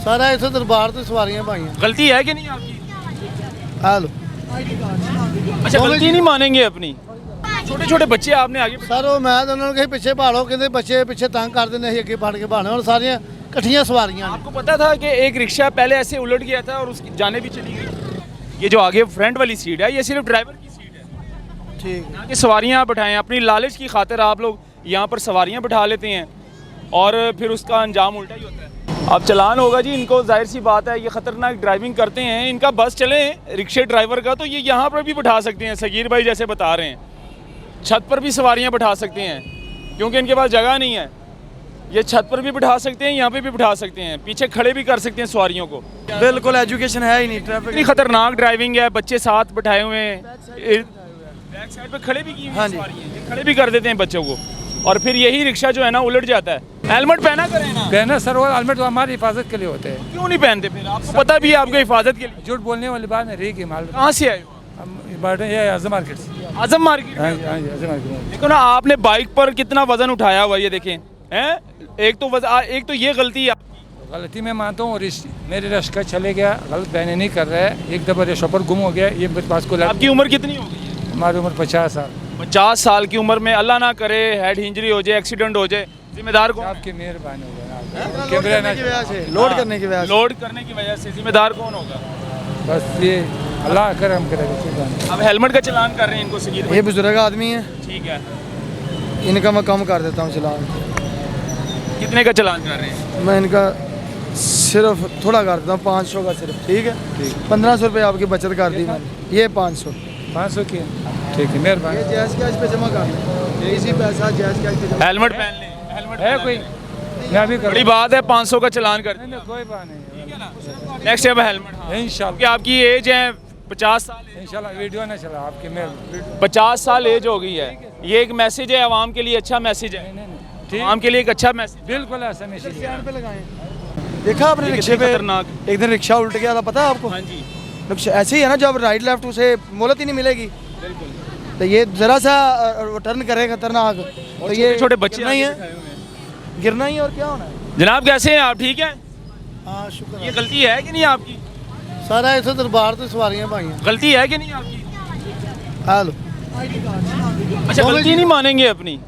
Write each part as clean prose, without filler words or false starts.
सारा इसे दरबार तो सवारियां पाई। गलती है कि नहीं आपकी? हेलो अच्छा, गलती नहीं मानेंगे अपनी? छोटे छोटे बच्चे आपने आगे सर वो मैं तो उन्होंने कहा पिछे भाड़ो, कहते बच्चे पिछे तंग कर देने अगे फड़ के भाने और सारियां कट्ठियां सवारियां। आपको पता था कि एक रिक्शा पहले ऐसे उलट गया था और उसकी जाने भी चली गई? ये जो आगे फ्रंट वाली सीट है ये सिर्फ ड्राइवर की सीट है, ठीक ना कि सवारियाँ बैठाएं। अपनी लालच की खातिर आप लोग यहाँ पर सवारियाँ बैठा लेते हैं और फिर उसका अंजाम उल्टा ही होता है। अब चलान होगा जी इनको, जाहिर सी बात है ये ख़तरनाक ड्राइविंग करते हैं। इनका बस चले रिक्शे ड्राइवर का तो ये यहाँ पर भी बैठा सकते हैं, सगीर भाई जैसे बता रहे हैं। छत पर भी सवारियाँ बैठा सकते हैं क्योंकि इनके पास जगह नहीं है। ये छत पर भी बैठा सकते हैं, यहाँ पे भी बैठा सकते हैं, पीछे खड़े भी कर सकते हैं सवारियों को। बिल्कुल एजुकेशन है ही नहीं। ट्रैफिक इतनी खतरनाक ड्राइविंग है, बच्चे साथ बैठाए हुए हैं, बैक साइड पे खड़े भी किए हाँ जी, खड़े भी कर देते हैं बच्चों को और फिर यही रिक्शा जो है ना उलट जाता है। हेलमेट पहना करें ना। पहना सर, वो हेलमेट तो हमारी हिफाजत के लिए होते हैं। क्यों नहीं पहनते फिर? आपको पता भी है आपको हिफाजत के लिए। झूठ बोलने वाली बात नहीं रही कि माल कहाँ से आए हो? ये आजम मार्केट से। आजम मार्केट हाँ में? जी, हाँ जी, आजम मार्केट। देखो ना, आपने बाइक पर कितना वजन उठाया हुआ, ये देखें हैं। एक तो ये गलती है। गलती मैं मानता हूँ और मेरे रश्का चले गया, गलत बयानी नहीं कर रहा है। एक दफ़ा शॉपर गुम हो गया, ये पास को आपकी उम्र कितनी हो गई है? हमारी उम्र 50 साल। 50 साल की उम्र में अल्लाह ना करे हेड इंजरी हो जाए, एक्सीडेंट हो जाए, जिम्मेदार कौन? आपकी मेहरबानी होगा। लोड करने की वजह से लोड करने की वजह से जिम्मेदार कौन होगा? बस ये अल्लाह करम करेगा। अब हेलमेट का चलान कर रहे हैं इनको सगीर भाई। ये बुजुर्ग आदमी है, ठीक है, इनका मैं कम कर देता हूँ चलान। कितने का चलान कर रहे हैं? मैं इनका सिर्फ थोड़ा कर देता हूँ, 500 का सिर्फ। ठीक है, 1500 रुपये आपकी बचत कर दी मैंने। ये 500 की ठीक है, मेहरबानी। जैस कैश पे जमा कर लें, इसी पैसा जैस कैश पे जमा। हेलमेट पहन लें। हेलमेट है कोई? मैं भी बड़ी बात है, 500 का चलान कर नहीं, कोई बात नहीं। Next time helmet. हाँ, इंशाल्लाह क्योंकि आपकी एज है 50 साल। इंशाल्लाह वीडियो ना चला आपकी मेहरबानी। 50 साल एज हो गई है। ये एक मैसेज है आवाम के लिए, अच्छा मैसेज है ठीक, आवाम के लिए, एक अच्छा मैसेज। बिल्कुल ऐसा मैसेज पे लगाएं। देखा आपने रिक्शे पे खतरनाक। एक दिन रिक्शा उल्ट गया था, पता है आपको? हाँ जी, रिक्शा ऐसे ही है ना, जब राइट लेफ्ट उसे मोहलत ही नहीं मिलेगी। तो ये जरा सा टर्न करे खतरनाक, तो ये छोटे बच्चे गिरना ही आगे है, बैठाए हुए हैं। गिरना ही है और क्या होना है। जनाब कैसे हैं आप? ठीक है। हाँ शुक्र ये गलती है कि नहीं आपकी? सारा इसे दरबार तो सवारियां पाई। गलती है कि नहीं आपकी? हेलो अच्छा, गलती नहीं मानेंगे अपनी?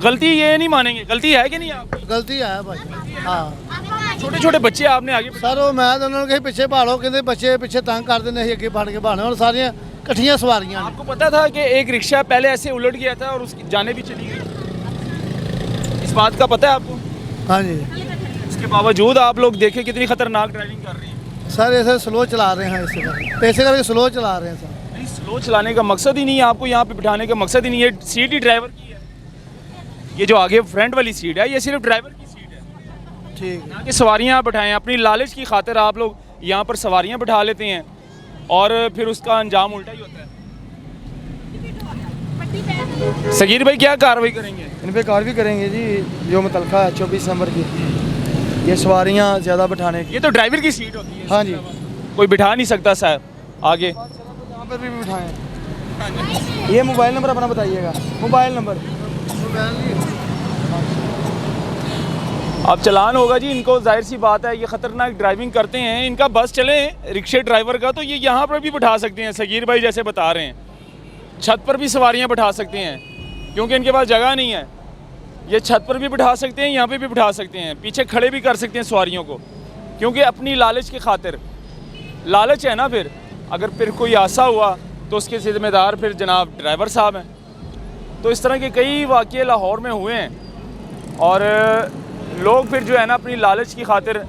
गलती ये नहीं मानेंगे, गलती है कि नहीं आपकी? गलती है भाई। हाँ छोटे छोटे बच्चे आपने आगे सर वो मैं तो उन्होंने कहा पिछे भाड़ो, कहते बच्चे पिछे तंग कर देने अगे फड़ के भाने और सारियां कट्ठियां सवारियां। आपको पता था कि एक रिक्शा पहले ऐसे उलट गया था और उसकी जाने भी चली गई? इस बात का पता है आपको? हाँ जी इसके बावजूद आप लोग देखें कितनी खतरनाक ड्राइविंग कर रहे हैं। सर ऐसे स्लो चला रहे हैं, इससे पैसे करके स्लो चला रहे हैं सर। नहीं, स्लो चलाने का मकसद ही नहीं है, आपको यहाँ पे बिठाने का मकसद ही नहीं है। सीट ही ड्राइवर की है। ये जो आगे फ्रंट वाली सीट है ये सिर्फ ड्राइवर की सीट है, ठीक है, ना कि सवारियाँ बैठाएं। अपनी लालच की खातिर आप लोग यहाँ पर सवारियाँ बैठा लेते हैं और फिर उसका अंजाम उल्टा ही होता है। सगीर भाई क्या कार्रवाई करेंगे? इन पे कार्रवाई करेंगे जी, जो मुतलका है 24 नंबर की, ये सवारियाँ ज़्यादा बैठाने की। ये तो ड्राइवर की सीट होती है। हाँ जी, कोई बिठा नहीं सकता साहब आगे। यहाँ पर भी बिठाएं। ये मोबाइल नंबर अपना बताइएगा, मोबाइल नंबर। अब चलान होगा जी इनको, जाहिर सी बात है ये ख़तरनाक ड्राइविंग करते हैं। इनका बस चले रिक्शे ड्राइवर का तो ये यहाँ पर भी बैठा सकते हैं, सगीर भाई जैसे बता रहे हैं। छत पर भी सवारियाँ बैठा सकते हैं क्योंकि इनके पास जगह नहीं है। ये छत पर भी बैठा सकते हैं, यहाँ पे भी बैठा सकते हैं, पीछे खड़े भी कर सकते हैं सवारियों को, क्योंकि अपनी लालच की खातिर। लालच है ना, फिर अगर फिर कोई हादसा हुआ तो उसके ज़िम्मेदार फिर जनाब ड्राइवर साहब हैं। तो इस तरह के कई वाक़ये लाहौर में हुए हैं और लोग फिर जो है ना अपनी लालच की खातिर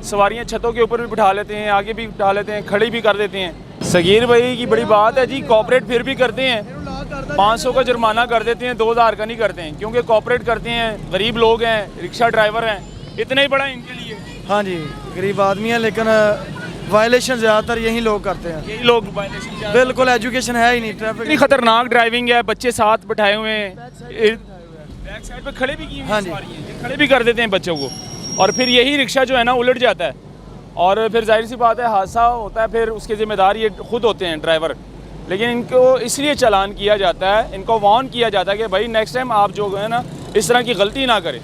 सवारियां छतों के ऊपर भी बिठा लेते हैं, आगे भी बिठा लेते हैं, खड़ी भी कर देते हैं। सगीर भाई की बड़ी बात है जी, कॉपरेट फिर भी करते हैं, 500 का जुर्माना कर देते हैं, 2000 का नहीं करते हैं, क्योंकि कॉपरेट करते हैं, गरीब लोग हैं, रिक्शा ड्राइवर हैं, इतना ही बड़ा इनके लिए। हाँ जी, गरीब आदमी है, लेकिन वायलेशन ज़्यादातर यही लोग करते हैं। यही लोग वायलेशन, बिल्कुल एजुकेशन है ही नहीं। इतनी ट्रैफिक खतरनाक ड्राइविंग है, बच्चे साथ बैठाए हुए हैं, बैक साइड पे खड़े भी किए हाँ जी, खड़े भी कर देते हैं बच्चों को और फिर यही रिक्शा जो है ना उलट जाता है और फिर जाहिर सी बात है हादसा होता है, फिर उसके ज़िम्मेदार ये खुद होते हैं ड्राइवर। लेकिन इनको इसलिए चालान किया जाता है, इनको वार्न किया जाता है कि भाई नेक्स्ट टाइम आप जो है ना इस तरह की गलती ना करें।